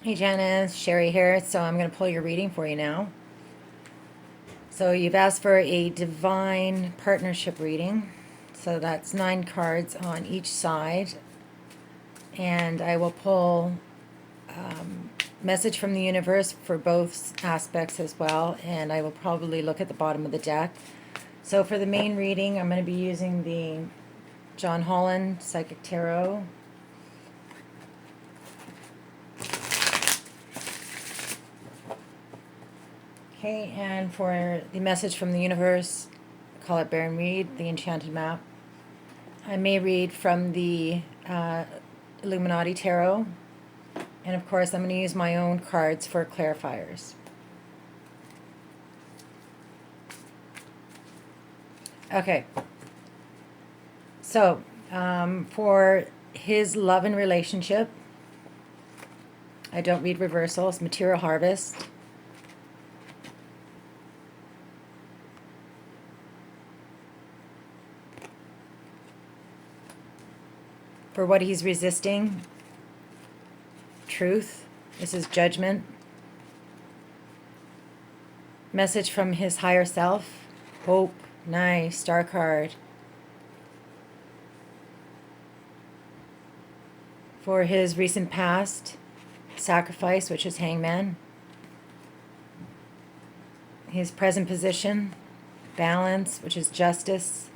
Hey Janice, Sherry here. So I'm going to pull your reading for you now. So you've asked for a divine partnership reading. So that's 9 cards on each side. And I will pull message from the universe for both aspects as well. And I will probably look at the bottom of the deck. So for the main reading, I'm going to be using the John Holland Psychic Tarot. Okay, and for the message from the universe, call it Baron Reed, the Enchanted Map. I may read from the Illuminati Tarot. And of course, I'm going to use my own cards for clarifiers. Okay. So, for his love and relationship, I don't read reversals, material harvest. For what he's resisting, truth. This is judgment. Message from his higher self, hope. Nice, star card. For his recent past, sacrifice, which is hangman. His present position, balance, which is justice.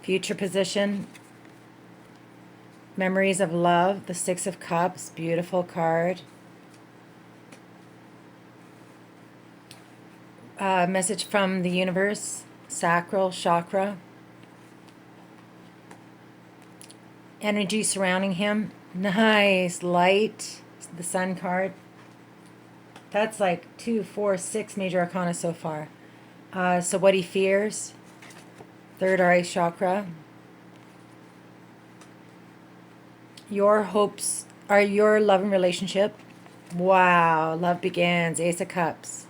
Future position, memories of love, the 6 of Cups, beautiful card. Message from the universe, sacral chakra. Energy surrounding him, nice, light, the sun card. That's like 2, 4, 6 major arcana so far. So what he fears, third eye chakra. Your hopes are your love and relationship. Wow, love begins, Ace of Cups.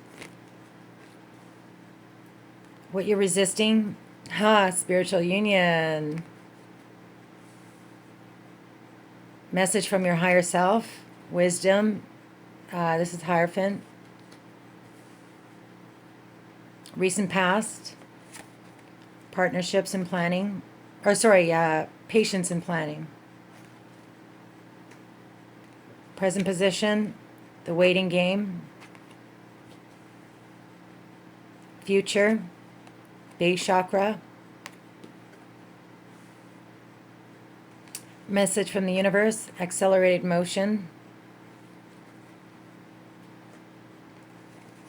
What you're resisting, spiritual union. Message from your higher self, wisdom. This is Hierophant. Recent past, partnerships and planning. Patience and planning. Present position, the waiting game. Future, base chakra. Message from the universe, accelerated motion.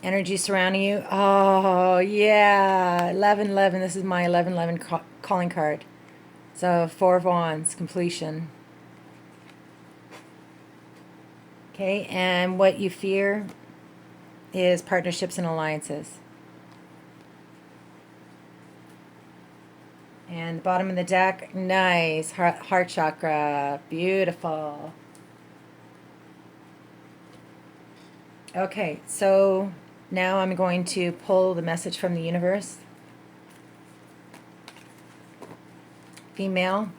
Energy surrounding you. Oh, yeah. 1111. This is my 1111 calling card. So 4 of Wands, completion. Okay, and what you fear is partnerships and alliances. And the bottom of the deck, nice. Heart chakra, beautiful. Okay, so now I'm going to pull the message from the universe. Female,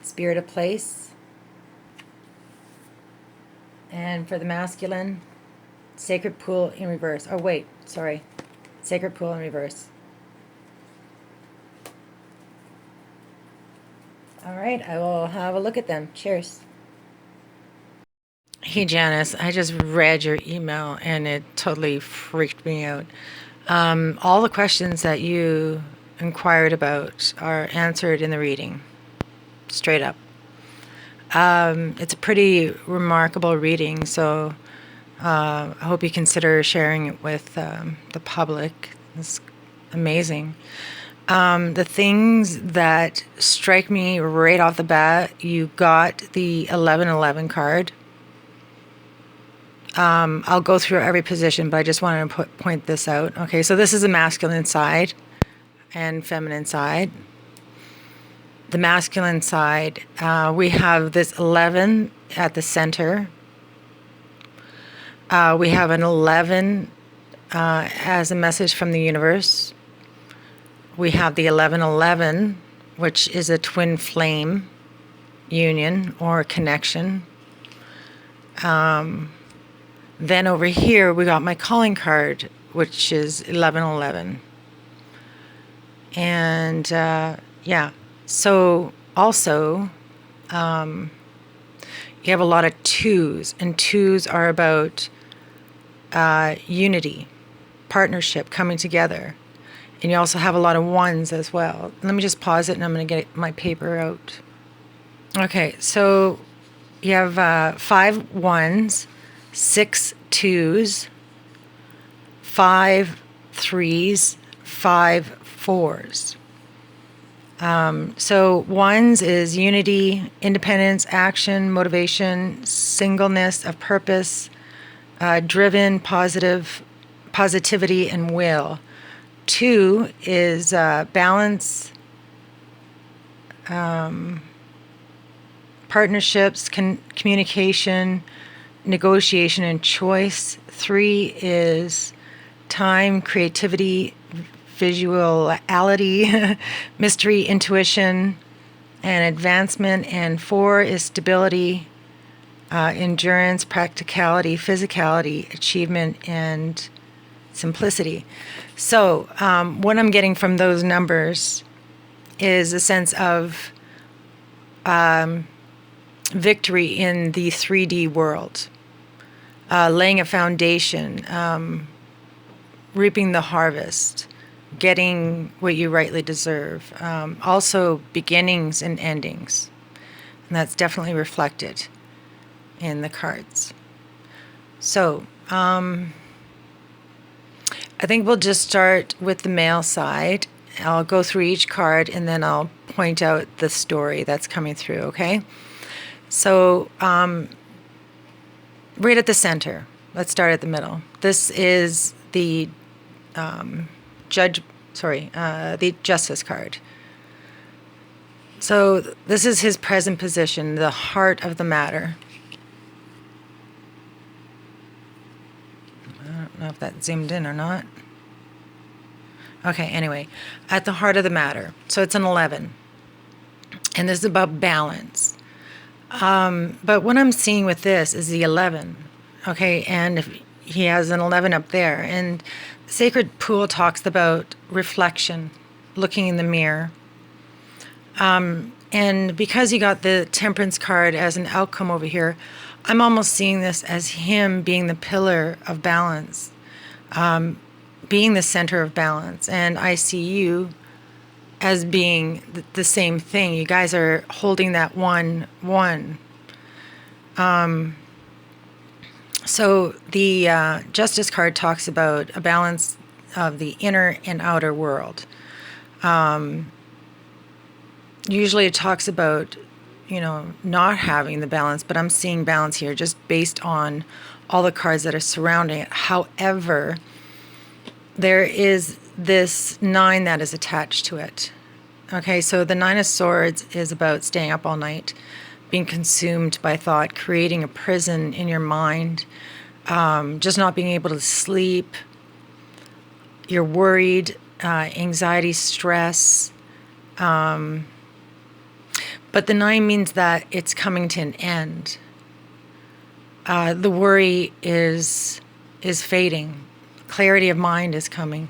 spirit of place. And for the masculine, sacred pool in reverse. Oh, wait, sorry. Sacred pool in reverse. All right, I will have a look at them. Cheers. Hey Janice, I just read your email and it totally freaked me out. All the questions that you inquired about are answered in the reading, straight up. It's a pretty remarkable reading, so I hope you consider sharing it with the public. It's amazing. The things that strike me right off the bat, you got the 1111 card. I'll go through every position, but I just wanted to point this out. Okay, so this is the masculine side and feminine side. The masculine side, we have this 11 at the center. We have an 11 as a message from the universe. We have the 1111, which is a twin flame. union or connection. Then over here, we got my calling card, which is 1111. And yeah, so also you have a lot of twos, and twos are about unity, partnership, coming together. And you also have a lot of ones as well. Let me just pause it, and I'm going to get my paper out. Okay, so you have 5 ones, 6 twos, 5 threes, 5 fours. So ones is unity, independence, action, motivation, singleness of purpose, driven, positivity, and will. 2 is balance, partnerships, communication, negotiation, and choice. 3 is time, creativity, visuality, mystery, intuition, and advancement. And 4 is stability, endurance, practicality, physicality, achievement, and simplicity. So what I'm getting from those numbers is a sense of victory in the 3D world, laying a foundation, reaping the harvest, getting what you rightly deserve. Also beginnings and endings. And that's definitely reflected in the cards. So I think we'll just start with the male side. I'll go through each card, and then I'll point out the story that's coming through, okay? So right at the center, let's start at the middle. This is the the Justice card. So this is his present position, the heart of the matter. I don't know if that zoomed in or not. Okay, anyway, at the heart of the matter. So it's an 11. And this is about balance. But what I'm seeing with this is the 11. Okay, and if he has an 11 up there. And Sacred Pool talks about reflection, looking in the mirror. And because you got the Temperance card as an outcome over here, I'm almost seeing this as him being the pillar of balance, being the center of balance. And I see you as being the same thing. You guys are holding that one. So the Justice card talks about a balance of the inner and outer world. Usually it talks about, not having the balance, but I'm seeing balance here just based on all the cards that are surrounding it. However, there is this 9 that is attached to it. Okay, so the 9 of Swords is about staying up all night, being consumed by thought, creating a prison in your mind, just not being able to sleep. You're worried, anxiety, stress. But the 9 means that it's coming to an end. The worry is fading. Clarity of mind is coming.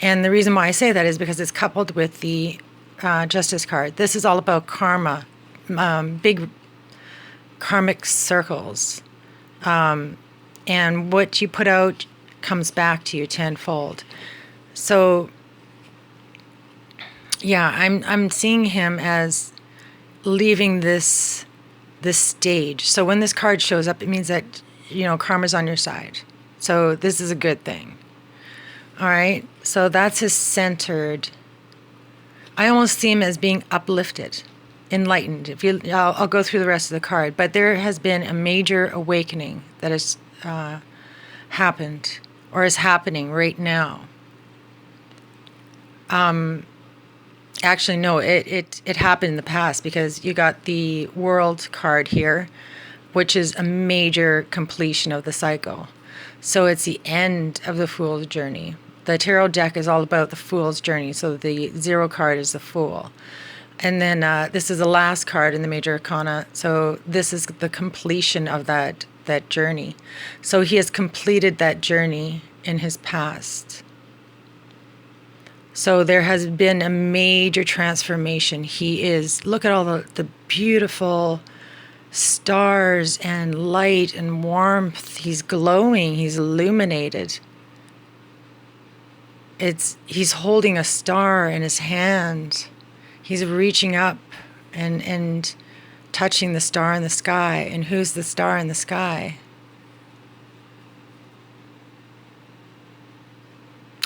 And the reason why I say that is because it's coupled with the Justice card. This is all about karma, big karmic circles. And what you put out comes back to you tenfold. So, yeah, I'm seeing him as leaving this stage. So when this card shows up, it means that, karma's on your side. So this is a good thing. All right. So that's his centered. I almost see him as being uplifted, enlightened. I'll go through the rest of the card, but there has been a major awakening that has happened or is happening right now. Actually, no, it happened in the past, because you got the World card here, which is a major completion of the cycle. So it's the end of the Fool's journey. The tarot deck is all about the Fool's journey. So the 0 card is the Fool. And then this is the last card in the Major Arcana. So this is the completion of that journey. So he has completed that journey in his past. So there has been a major transformation. He is, look at all the beautiful stars and light and warmth. He's glowing, he's illuminated. He's holding a star in his hand. He's reaching up and touching the star in the sky. And who's the star in the sky?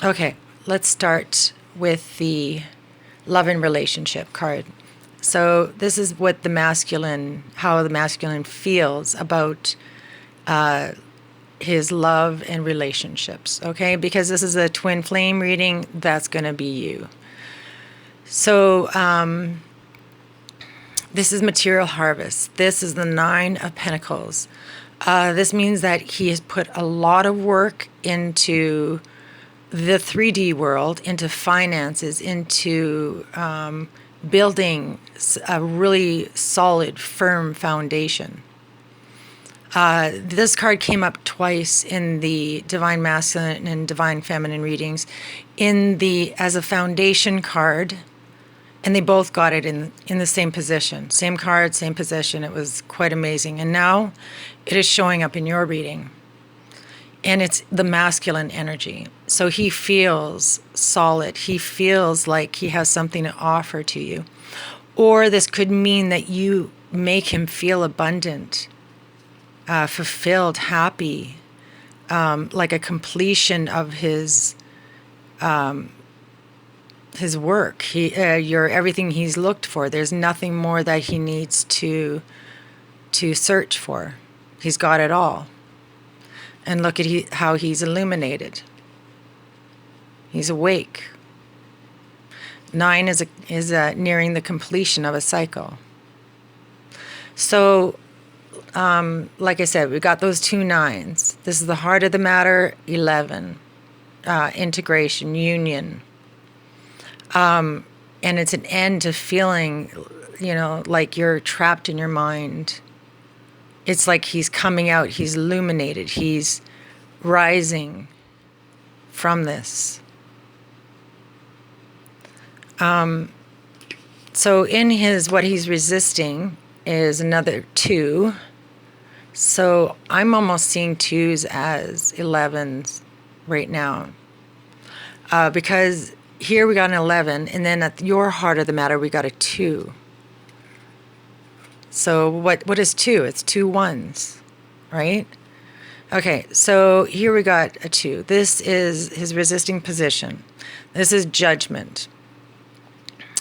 Okay, let's start with the love and relationship card. So this is what how the masculine feels about his love and relationships, okay? Because this is a twin flame reading, that's going to be you. So this is material harvest. This is the 9 of Pentacles. This means that he has put a lot of work into the 3D world, into finances, into building a really solid, firm foundation. This card came up twice in the Divine Masculine and Divine Feminine readings as a foundation card, and they both got it in the same position. Same card, same position. It was quite amazing. And now it is showing up in your reading. And it's the masculine energy. So he feels solid. He feels like he has something to offer to you. Or this could mean that you make him feel abundant, fulfilled, happy, like a completion of his work. You're everything he's looked for. There's nothing more that he needs to search for. He's got it all. And look at how he's illuminated. He's awake. 9 is nearing the completion of a cycle. So, like I said, we got those 2 9s. This is the heart of the matter. 11, integration, union, and it's an end to feeling, like you're trapped in your mind. It's like he's coming out, he's illuminated, he's rising from this. So in what he's resisting is another 2. So I'm almost seeing 2s as 11s right now. Because here we got an 11, and then at your heart of the matter, we got a 2. So what is 2? It's 2 1s, right? Okay, so here we got a 2. This is his resisting position. This is judgment.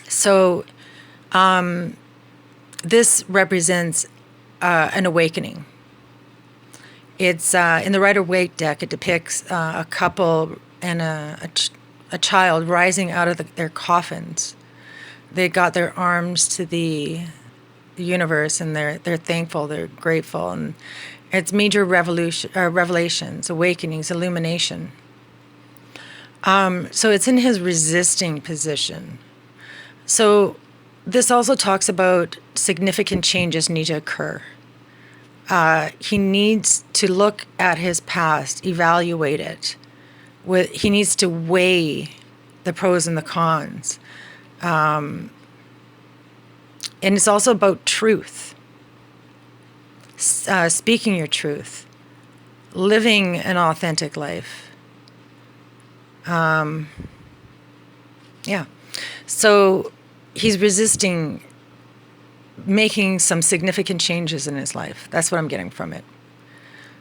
So this represents an awakening. It's in the Rider-Waite deck, it depicts a couple and a child rising out of their coffins. They got their arms to the universe, and they're thankful, they're grateful, and it's major revelations, awakenings, illumination. So it's in his resisting position. So this also talks about significant changes need to occur. He needs to look at his past, evaluate it. He needs to weigh the pros and the cons. And it's also about truth, speaking your truth, living an authentic life. Yeah. So he's resisting making some significant changes in his life. That's what I'm getting from it.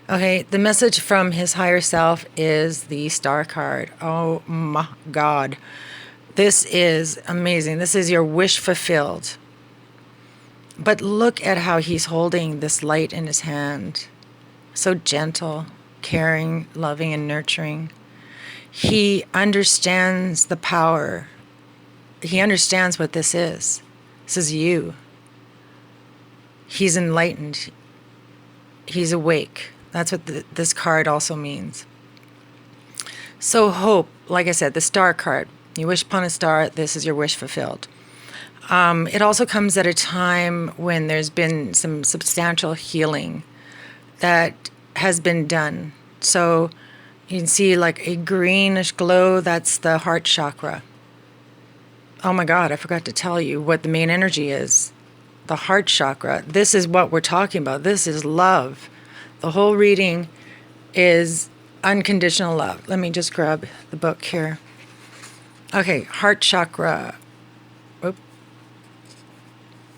Okay, the message from his higher self is the Star card. Oh my God. This is amazing. This is your wish fulfilled. But look at how he's holding this light in his hand. So gentle, caring, loving, and nurturing. He understands the power. He understands what this is. This is you. He's enlightened. He's awake. That's what this card also means. So hope, like I said, the Star card. You wish upon a star, this is your wish fulfilled. It also comes at a time when there's been some substantial healing that has been done. So you can see like a greenish glow, that's the heart chakra. Oh my God, I forgot to tell you what the main energy is. The heart chakra. This is what we're talking about. This is love. The whole reading is unconditional love. Let me just grab the book here. Okay, heart chakra. Oop.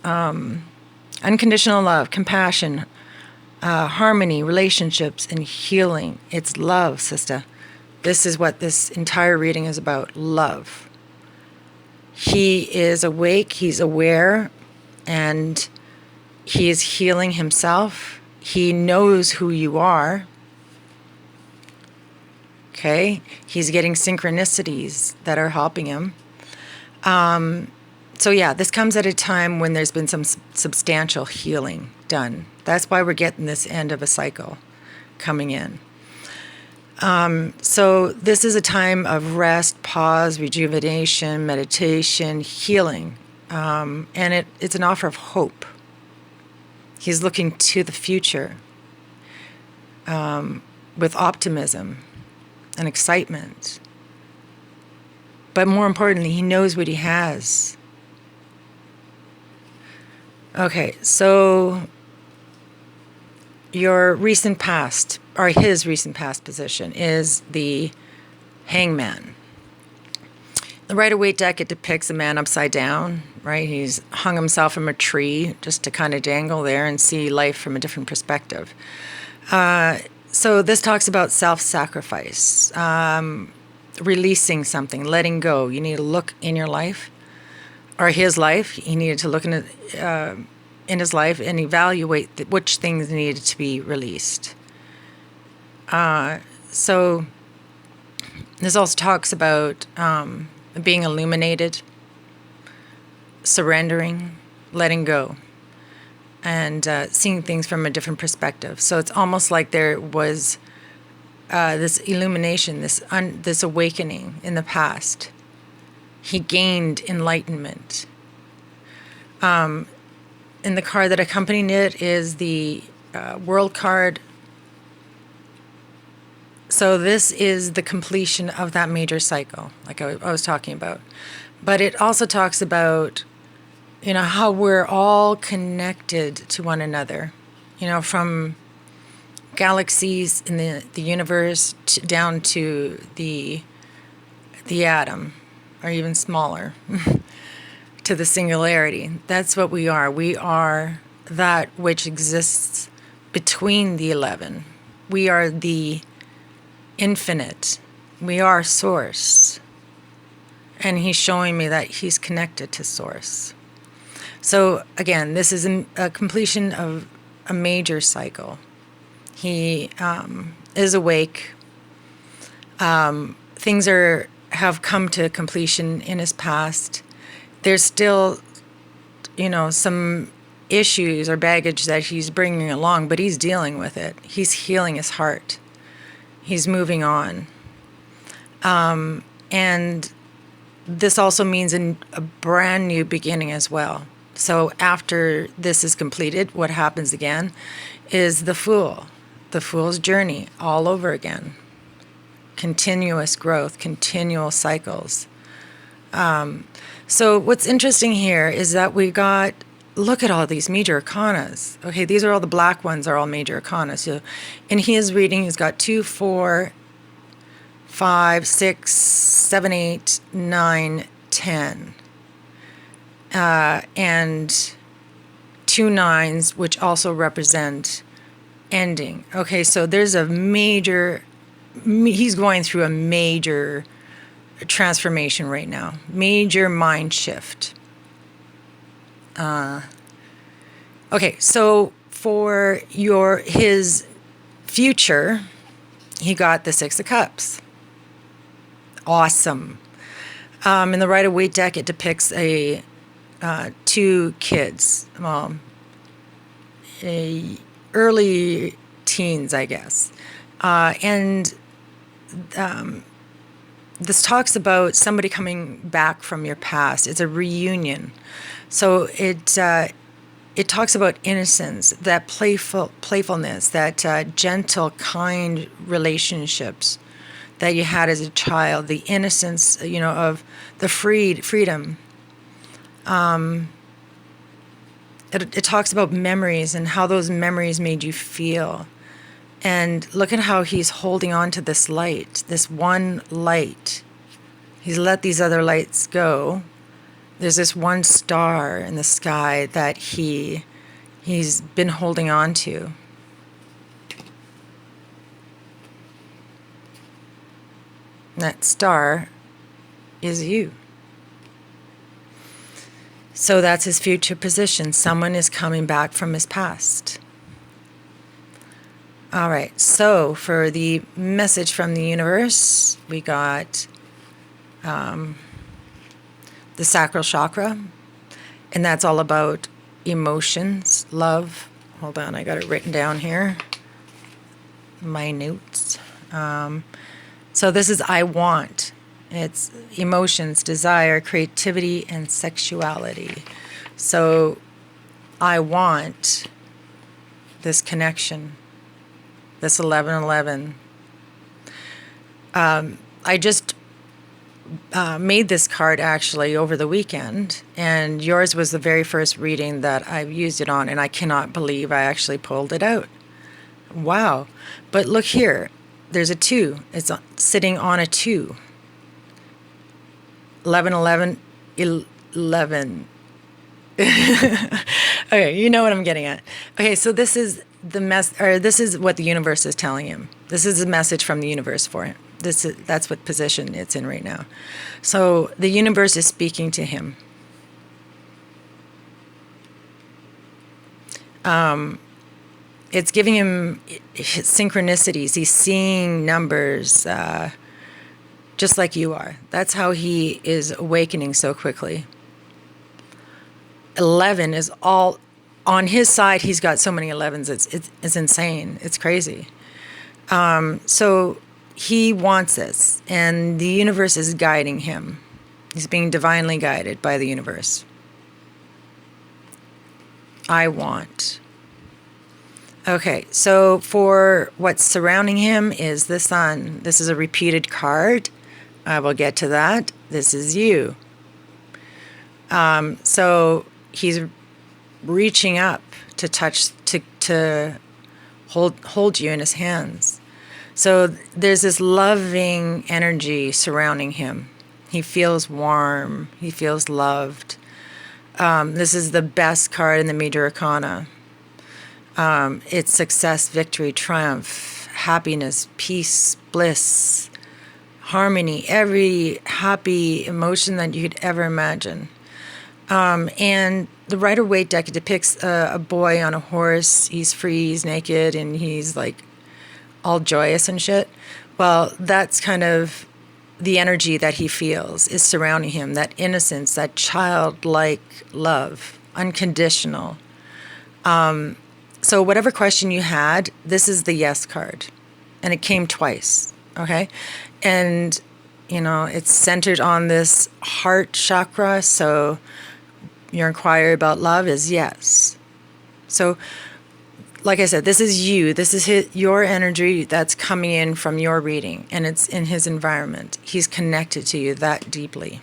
Unconditional love, compassion, harmony, relationships, and healing. It's love, sister. This is what this entire reading is about, love. He is awake, he's aware, and he is healing himself. He knows who you are. Okay? He's getting synchronicities that are helping him. So yeah, this comes at a time when there's been some substantial healing done. That's why we're getting this end of a cycle coming in. So this is a time of rest, pause, rejuvenation, meditation, healing. And it's an offer of hope. He's looking to the future with optimism and excitement. But more importantly, he knows what he has. Okay, so your recent past, or his recent past position, is the hangman. The Rider-Waite deck, it depicts a man upside down, right? He's hung himself from a tree just to kind of dangle there and see life from a different perspective. So this talks about self-sacrifice, releasing something, letting go. You need to look in your life, or his life. He needed to look in his life and evaluate which things needed to be released. So this also talks about being illuminated, surrendering, letting go, and seeing things from a different perspective. So it's almost like there was this illumination, this awakening in the past. He gained enlightenment. And the card that accompanied it is the World card. So this is the completion of that major cycle, like I was talking about. But it also talks about, how we're all connected to one another, from galaxies in the universe down to the atom, or even smaller, to the singularity. That's what we are. We are that which exists between the 11. We are the infinite. We are source. And he's showing me that he's connected to source. So again, this is a completion of a major cycle. He is awake. Things have come to completion in his past. There's still, some issues or baggage that he's bringing along, but he's dealing with it. He's healing his heart. He's moving on. And this also means a brand new beginning as well. So after this is completed, what happens again is the fool's journey all over again. Continuous growth, continual cycles. So what's interesting here is that look at all these major arcanas. Okay, these are all the black ones, are all major arcanas. So in his reading, he's got 2, 4, 5, 6, 7, 8, 9, 10. And 2 9s, which also represent ending. Okay, so there's he's going through a major transformation right now. Major mind shift. Okay, so for his future, he got the 6 of Cups. Awesome. In the Rider-Waite deck, it depicts 2 kids, early teens, I guess, and this talks about somebody coming back from your past. It's a reunion. So it talks about innocence, that playfulness, that gentle, kind relationships that you had as a child, the innocence, of the freedom. It talks about memories and how those memories made you feel. And look at how he's holding on to this light, this one light. He's let these other lights go. There's this one star in the sky that he's been holding on to. That star is you. So that's his future position. Someone is coming back from his past. All right, so for the message from the universe, we got the sacral chakra, and that's all about emotions, love. Hold on, I got it written down here. My notes. So this is I want. It's emotions, desire, creativity, and sexuality. So I want this connection, this 1111. I just made this card actually over the weekend, and yours was the very first reading that I've used it on, and I cannot believe I actually pulled it out. Wow. But look here. There's a 2. It's sitting on a 2. 11, 11, 11. Okay, you know what I'm getting at. Okay, so this is this is what the universe is telling him. This is a message from the universe for him. That's what position it's in right now. So the universe is speaking to him. It's giving him synchronicities. He's seeing numbers, just like you are. That's how he is awakening so quickly. 11 is all on his side. He's got so many 11s. It's insane. It's crazy. So he wants this, and the universe is guiding him. He's being divinely guided by the universe. I want. Okay, so for what's surrounding him is the sun. This is a repeated card. I will get to that. This is you. So he's reaching up to touch, to hold you in his hands. So there's this loving energy surrounding him. He feels warm. He feels loved. This is the best card in the major arcana. It's success, victory, triumph, happiness, peace, bliss, harmony, every happy emotion that you could ever imagine. And the Rider-Waite deck depicts a boy on a horse. He's free, he's naked, and he's like all joyous and shit. Well, that's kind of the energy that he feels is surrounding him, that innocence, that childlike love, unconditional. So whatever question you had, this is the yes card. And it came twice, okay? And, it's centered on this heart chakra, so your inquiry about love is yes. So, like I said, this is you. This is your energy that's coming in from your reading, and it's in his environment. He's connected to you that deeply,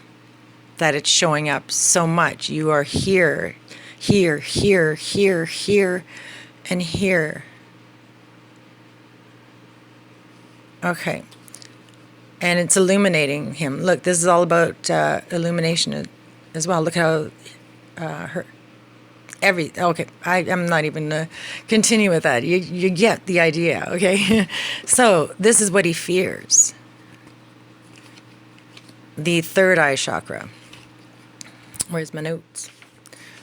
that it's showing up so much. You are here, here, here, here, here, and here. Okay. And it's illuminating him. Look, this is all about illumination as well. Look how okay, I'm not even going to continue with that. You get the idea, okay? So this is what he fears. The third eye chakra. Where's my notes?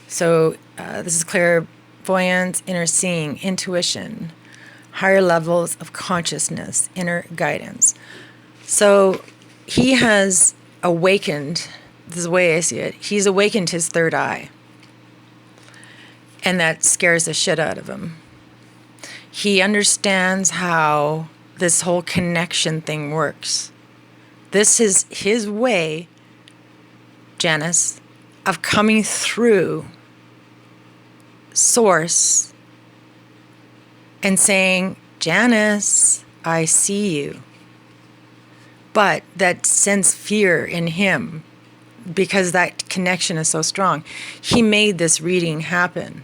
So this is clairvoyance, inner seeing, intuition, higher levels of consciousness, inner guidance. So he has awakened, this is the way I see it, he's awakened his third eye. And that scares the shit out of him. He understands how this whole connection thing works. This is his way, Janice, of coming through Source and saying, Janice, I see you. But that sends fear in him because that connection is so strong. He made this reading happen.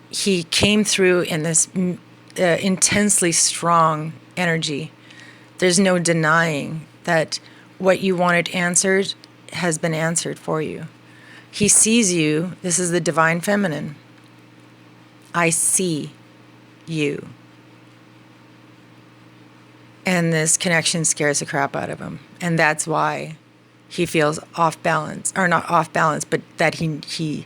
He came through in this intensely strong energy. There's no denying that what you wanted answered has been answered for you. He sees you. This is the divine feminine. I see you. And this connection scares the crap out of him. And that's why he feels off balance. Or not off balance, but that he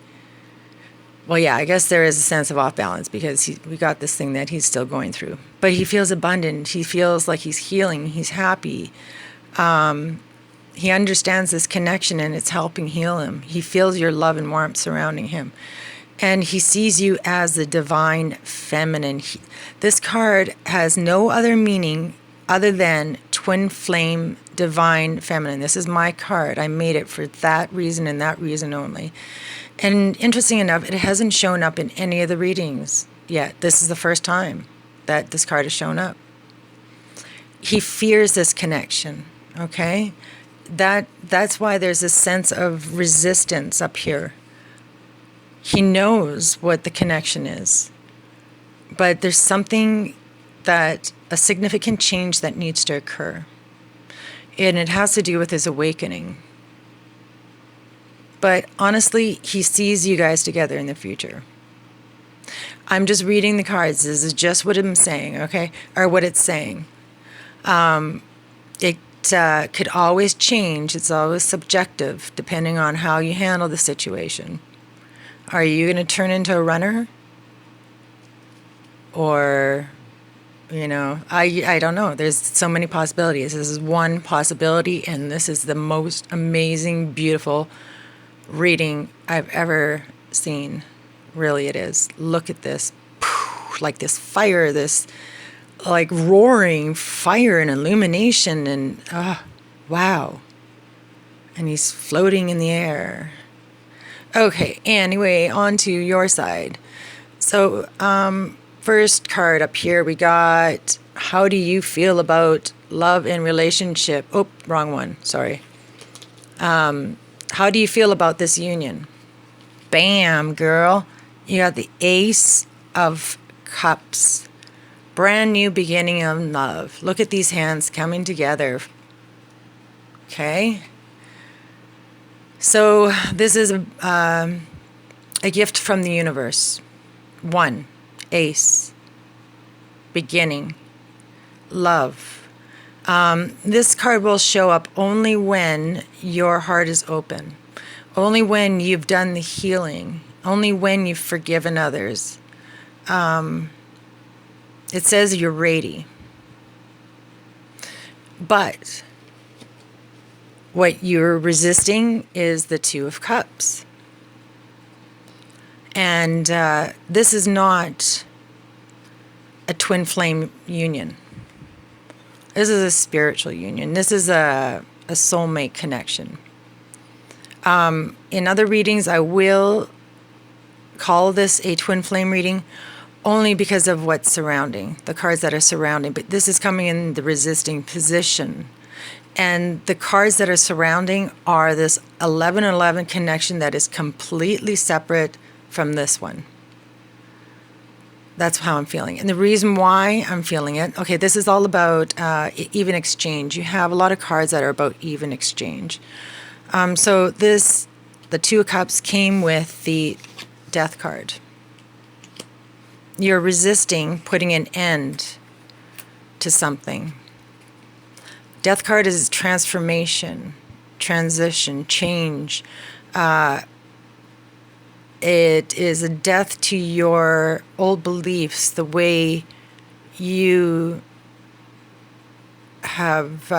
well, yeah, I guess there is a sense of off balance because we got this thing that he's still going through. But he feels abundant. He feels like he's healing. He's happy. He understands this connection and it's helping heal him. He feels your love and warmth surrounding him. And he sees you as the divine feminine. This card has no other meaning other than twin flame divine feminine. This is my card. I made it for that reason and that reason only. And interesting enough, it hasn't shown up in any of the readings yet. This is the first time that this card has shown up. He fears this connection, okay? That's why there's a sense of resistance up here. He knows what the connection is, but there's something that a significant change that needs to occur. And it has to do with his awakening. But honestly, he sees you guys together in the future. I'm just reading the cards. This is just what I'm saying, okay? Or what it's saying. It could always change. It's always subjective, depending on how you handle the situation. Are you going to turn into a runner? Or, I don't know. There's so many possibilities. This is one possibility, and this is the most amazing, beautiful reading I've ever seen. Really, it is. Look at this. Like this fire, this like roaring fire and illumination, and wow. And he's floating in the air. Okay, anyway, on to your side. So, first card up here, we got, how do you feel about love and relationship? Oh, wrong one, sorry. How do you feel about this union? Bam, girl. You got the Ace of Cups. Brand new beginning of love. Look at these hands coming together. Okay. So this is a gift from the universe. 1, Ace. Beginning. Love. This card will show up only when your heart is open, only when you've done the healing, only when you've forgiven others. It says you're ready. But what you're resisting is the 2 of Cups. And this is not a twin flame union. This is a spiritual union. This is a soulmate connection. In other readings, I will call this a twin flame reading only because of what's surrounding, the cards that are surrounding. But this is coming in the resisting position. And the cards that are surrounding are this 1111 connection that is completely separate from this one. That's how I'm feeling. And the reason why I'm feeling it, okay, this is all about even exchange. You have a lot of cards that are about even exchange. So the 2 of Cups came with the Death card. You're resisting putting an end to something. Death card is transformation, transition, change. It is a death to your old beliefs, the way you have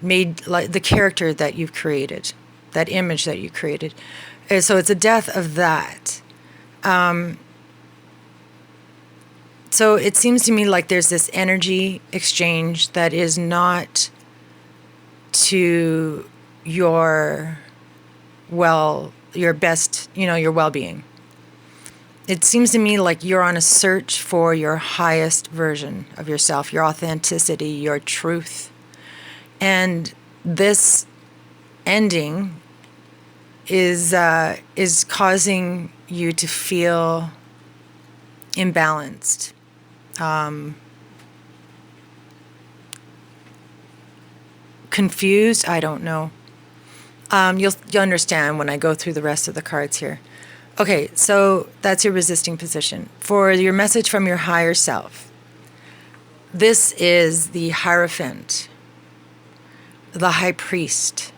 made like the character that you've created, that image that you created. And so it's a death of that. So So it seems to me like there's this energy exchange that is not to your best, your well-being. It seems to me like you're on a search for your highest version of yourself, your authenticity, your truth. And this ending is causing you to feel imbalanced. Confused, I don't know. You'll understand when I go through the rest of the cards here. Okay, so that's your resisting position. For your message from your higher self, this is the Hierophant, the High Priest.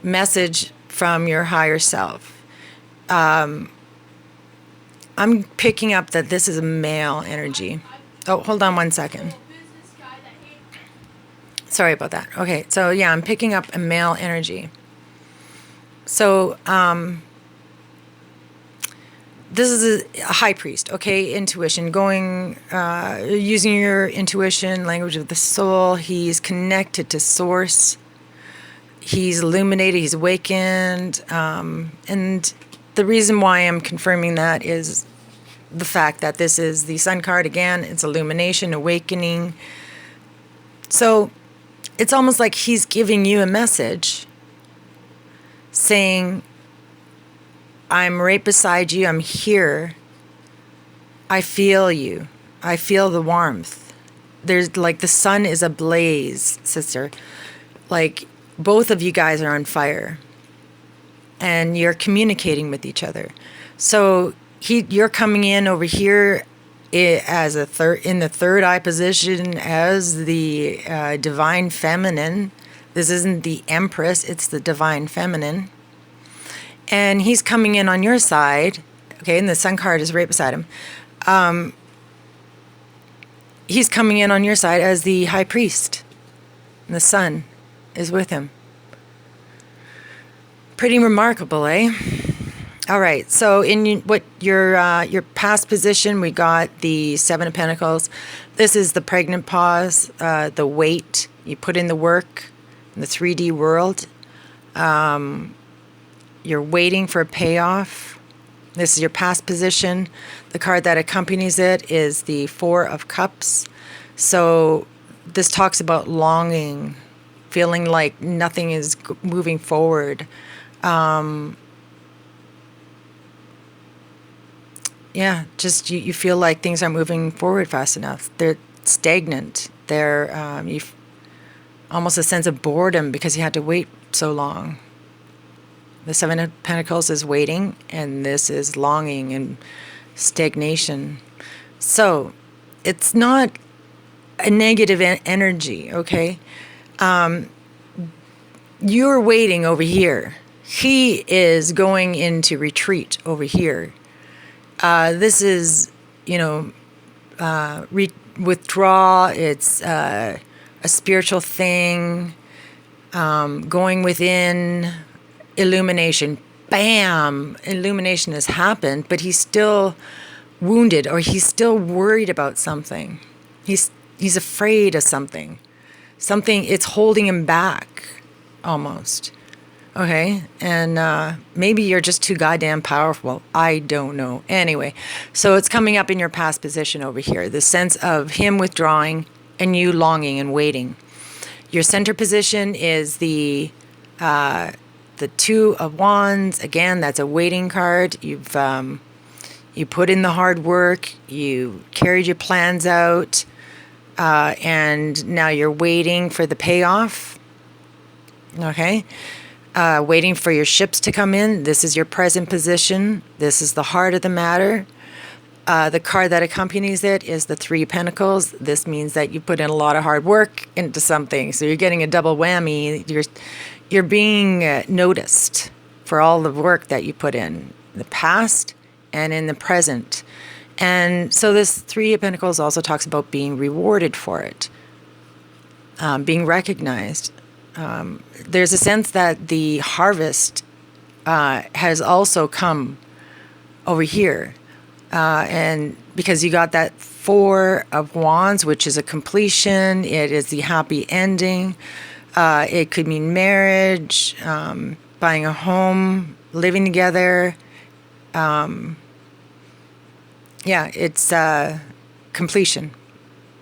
Message from your higher self. I'm picking up that this is a male energy. Oh, hold on one second. Sorry about that. Okay, so yeah, I'm picking up a male energy. So this is a high priest, okay? Intuition, using your intuition, language of the soul. He's connected to source. He's illuminated, he's awakened. And the reason why I'm confirming that is the fact that this is the Sun card again. It's illumination, awakening. So it's almost like he's giving you a message saying, I'm right beside you. I'm here. I feel you. I feel the warmth. There's like the sun is ablaze, sister. Like both of you guys are on fire and you're communicating with each other. So you're coming in over here as in the third eye position as the divine feminine. This isn't the Empress, it's the divine feminine. And he's coming in on your side, okay, and the Sun card is right beside him. He's coming in on your side as the High Priest. And the Sun is with him. Pretty remarkable, eh? All right, so in your past position, we got the Seven of Pentacles. This is the pregnant pause, the wait. You put in the work in the 3D world. You're waiting for a payoff. This is your past position. The card that accompanies it is the Four of Cups. So this talks about longing, feeling like nothing is moving forward. Yeah, just you feel like things aren't moving forward fast enough. They're stagnant. They're you've almost a sense of boredom because you had to wait so long. The Seven of Pentacles is waiting, and this is longing and stagnation. So it's not a negative energy, okay? You're waiting over here. He is going into retreat over here. This is, withdraw. It's a spiritual thing, going within, illumination. Bam! Illumination has happened, but he's still wounded, or he's still worried about something. He's afraid of something. It's holding him back, almost. Okay, and maybe you're just too goddamn powerful. I don't know. Anyway, so it's coming up in your past position over here. The sense of him withdrawing and you longing and waiting. Your center position is the Two of Wands. Again, that's a waiting card. You put in the hard work. You carried your plans out, and now you're waiting for the payoff. Okay. Waiting for your ships to come in. This is your present position. This is the heart of the matter. The card that accompanies it is the Three of Pentacles. This means that you put in a lot of hard work into something. So you're getting a double whammy. You're being noticed for all the work that you put in the past and in the present. And so this Three of Pentacles also talks about being rewarded for it, being recognized. There's a sense that the harvest has also come over here, and because you got that Four of Wands, which is a completion. It is the happy ending. It could mean marriage, buying a home, living together. It's completion.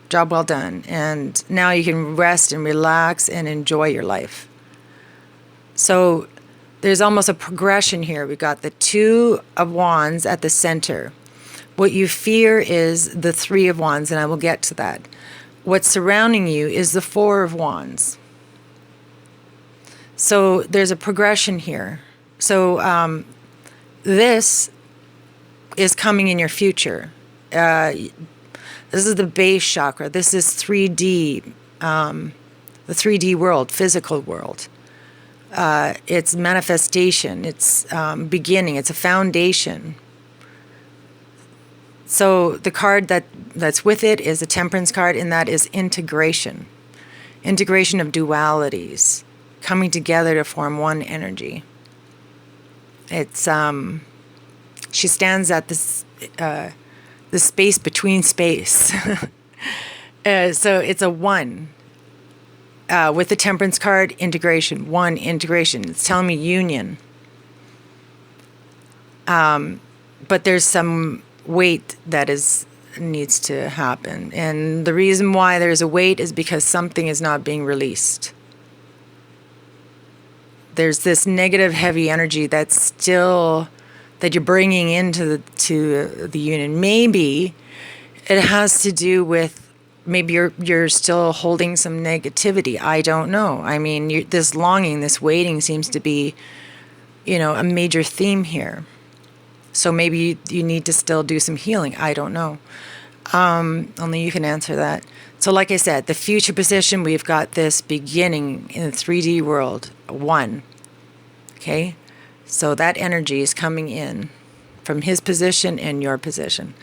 Job well done. And now you can rest and relax and enjoy your life. So there's almost a progression here. We got the Two of Wands at the center. What you fear is the Three of Wands, and I will get to that. What's surrounding you is the Four of Wands. So there's a progression here. So this is coming in your future. This is the base chakra. This is 3D, the 3D world, physical world. It's manifestation. It's beginning. It's a foundation. So the card that's with it is a Temperance card, and that is integration. Integration of dualities coming together to form one energy. It's she stands at this the space between space. So it's a one. With the Temperance card, integration, one, integration. It's telling me union. But there's some weight that needs to happen. And the reason why there's a weight is because something is not being released. There's this negative, heavy energy that you're bringing into the union. Maybe it has to do with, maybe you're still holding some negativity. I don't know. I mean, this longing, this waiting seems to be, a major theme here. So maybe you need to still do some healing. I don't know. Only you can answer that. So like I said, the future position, we've got this beginning in the 3D world, one. Okay? So that energy is coming in from his position and your position.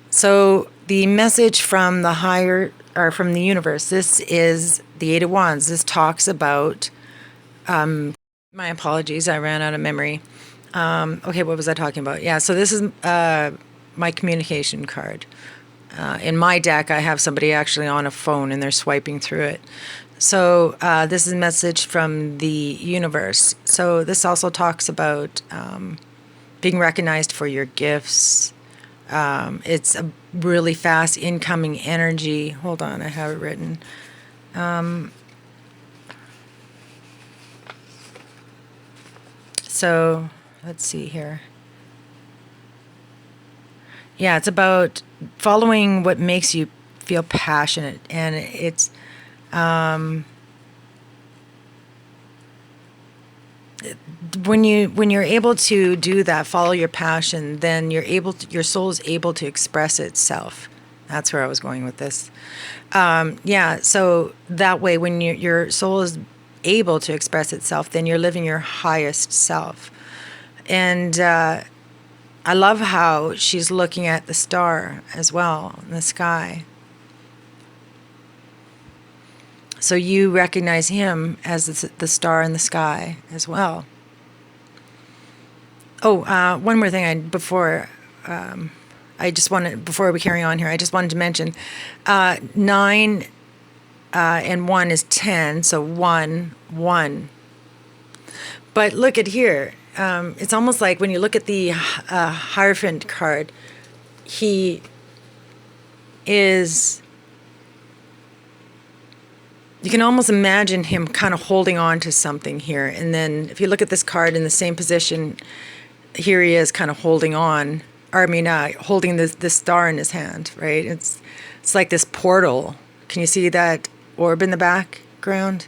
So the message from the higher, or from the universe, this is the Eight of Wands. This talks about, my apologies, I ran out of memory. Okay, what was I talking about? Yeah, so this is my communication card. In my deck, I have somebody actually on a phone and they're swiping through it. So this is a message from the universe. So this also talks about being recognized for your gifts. It's a really fast incoming energy. Hold on, I have it written. So let's see here. Yeah, it's about following what makes you feel passionate, and it's when you're able to do that, follow your passion, then your soul is able to express itself. That's where I was going with this. So that way, when your soul is able to express itself, then you're living your highest self. And I love how she's looking at the star as well in the sky. So you recognize him as the star in the sky as well. Oh, one more thing before we carry on here, I just wanted to mention 9 and 1 is 10, so 1, 1. But look at here. It's almost like when you look at the Hierophant card, he is... You can almost imagine him kind of holding on to something here. And then if you look at this card in the same position, here he is kind of holding on. Holding the star in his hand, right? It's like this portal. Can you see that orb in the background?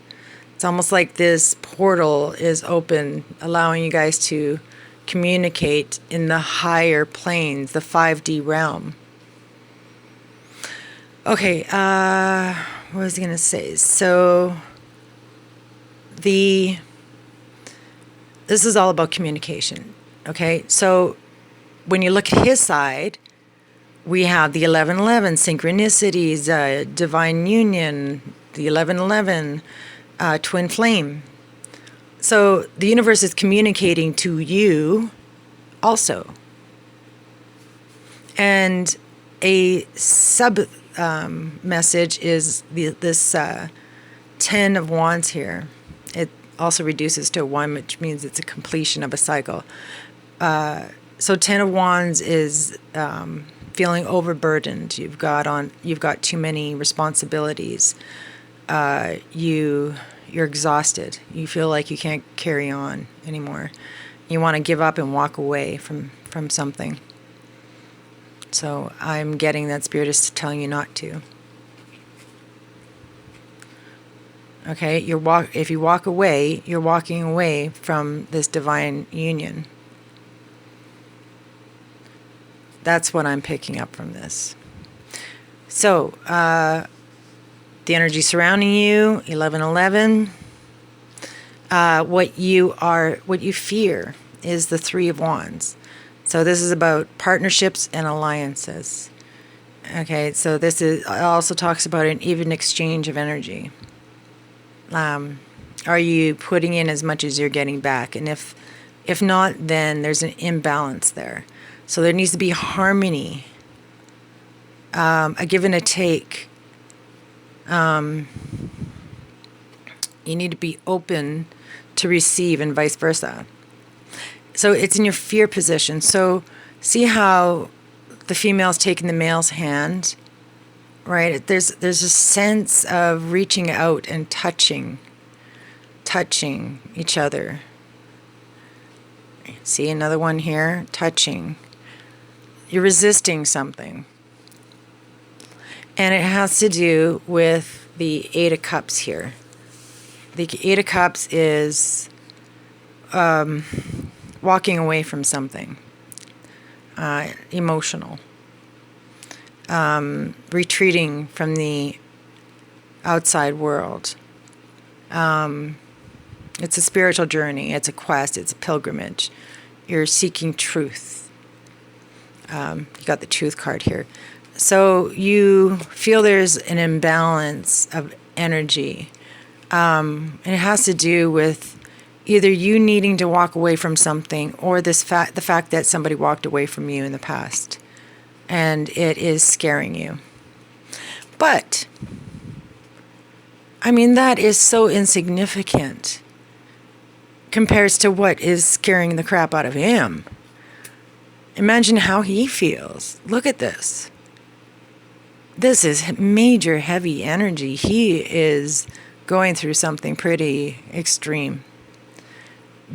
It's almost like this portal is open, allowing you guys to communicate in the higher planes, the 5D realm. Okay, what was I going to say? So this is all about communication, okay? So when you look at his side, we have the 1111, synchronicities, divine union, the 1111, twin flame. So the universe is communicating to you also. And A sub message is this 10 of Wands here. It also reduces to 1, which means it's a completion of a cycle. So 10 of Wands is feeling overburdened. You've got too many responsibilities. You're exhausted. You feel like you can't carry on anymore. You want to give up and walk away from something. So I'm getting that Spirit is telling you not to. Okay, if you walk away, you're walking away from this divine union. That's what I'm picking up from this. So, the energy surrounding you, 1111. What you fear is the 3 of Wands. So this is about partnerships and alliances. Okay, so it also talks about an even exchange of energy. Are you putting in as much as you're getting back? And if not, then there's an imbalance there. So there needs to be harmony, a give and a take. You need to be open to receive and vice versa. So it's in your fear position. So see how the female's taking the male's hand, right? There's a sense of reaching out and touching each other. See another one here, touching. You're resisting something. And it has to do with the 8 of Cups here. The 8 of Cups is walking away from something emotional, retreating from the outside world. It's a spiritual journey. It's a quest. It's a pilgrimage. You're seeking truth. You got the Truth card here. So you feel there's an imbalance of energy. And it has to do with either you needing to walk away from something or the fact that somebody walked away from you in the past. And it is scaring you. But, I mean, that is so insignificant compared to what is scaring the crap out of him. Imagine how he feels. Look at this. This is major heavy energy. He is going through something pretty extreme.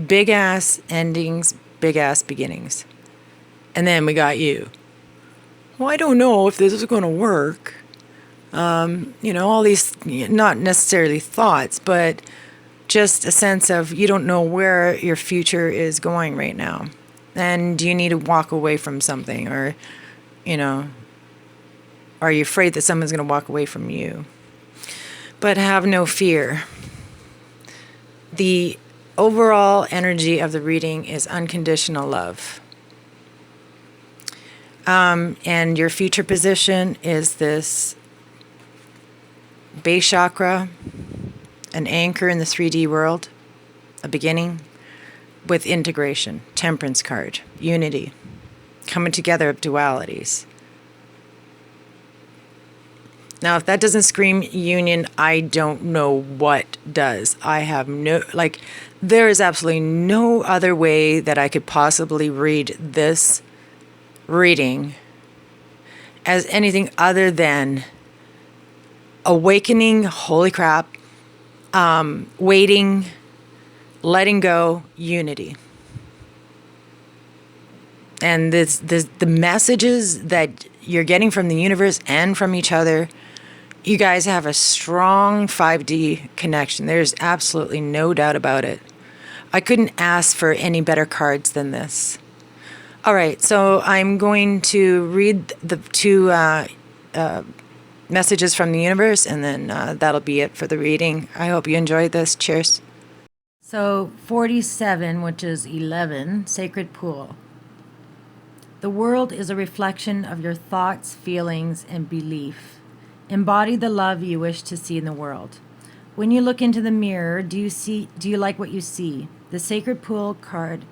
Big ass endings, big ass beginnings. And then we got you. Well, I don't know if this is going to work. All these, not necessarily thoughts, but just a sense of you don't know where your future is going right now. And do you need to walk away from something? Or, are you afraid that someone's going to walk away from you? But have no fear. The overall energy of the reading is unconditional love. And your future position is this base chakra, an anchor in the 3D world, a beginning with integration, temperance card, unity, coming together of dualities. Now, if that doesn't scream union, I don't know what does. I have there is absolutely no other way that I could possibly read this reading as anything other than awakening, holy crap, waiting, letting go, unity. And the messages that you're getting from the universe and from each other, you guys have a strong 5D connection. There's absolutely no doubt about it. I couldn't ask for any better cards than this. All right, so I'm going to read the 2 messages from the universe, and then that'll be it for the reading. I hope you enjoyed this. Cheers. So 47, which is 11, Sacred Pool. The world is a reflection of your thoughts, feelings, and belief. Embody the love you wish to see in the world. When you look into the mirror, do you like what you see? The Sacred Pool card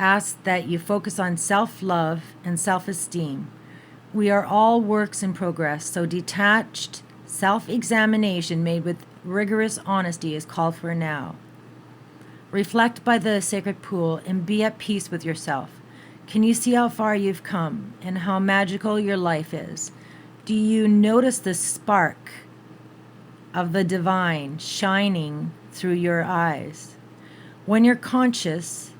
asks that you focus on self-love and self-esteem. We are all works in progress, so detached self-examination made with rigorous honesty is called for now. Reflect by the sacred pool and be at peace with yourself. Can you see how far you've come and how magical your life is? Do you notice the spark of the divine shining through your eyes? When you're conscious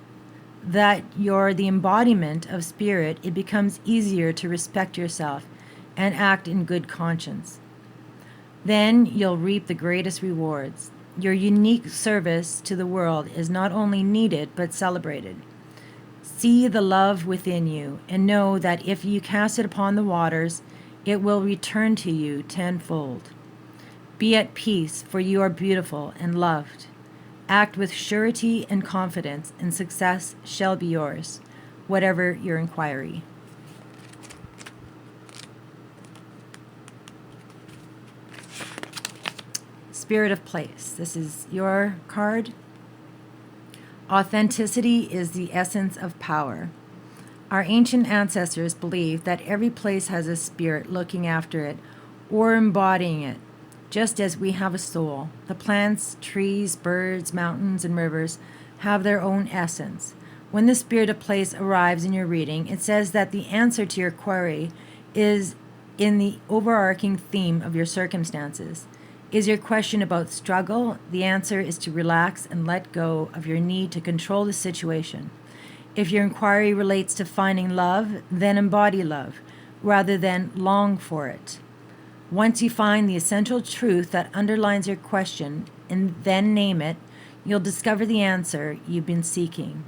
that you're the embodiment of spirit, it becomes easier to respect yourself and act in good conscience. Then you'll reap the greatest rewards. Your unique service to the world is not only needed but celebrated. See the love within you and know that if you cast it upon the waters, it will return to you tenfold. Be at peace, for you are beautiful and loved. Act with surety and confidence, and success shall be yours, whatever your inquiry. Spirit of place. This is your card. Authenticity is the essence of power. Our ancient ancestors believed that every place has a spirit looking after it or embodying it, just as we have a soul. The plants, trees, birds, mountains, and rivers have their own essence. When the spirit of place arrives in your reading, it says that the answer to your query is in the overarching theme of your circumstances. Is your question about struggle? The answer is to relax and let go of your need to control the situation. If your inquiry relates to finding love, then embody love rather than long for it. Once you find the essential truth that underlines your question and then name it, you'll discover the answer you've been seeking.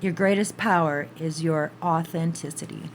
Your greatest power is your authenticity.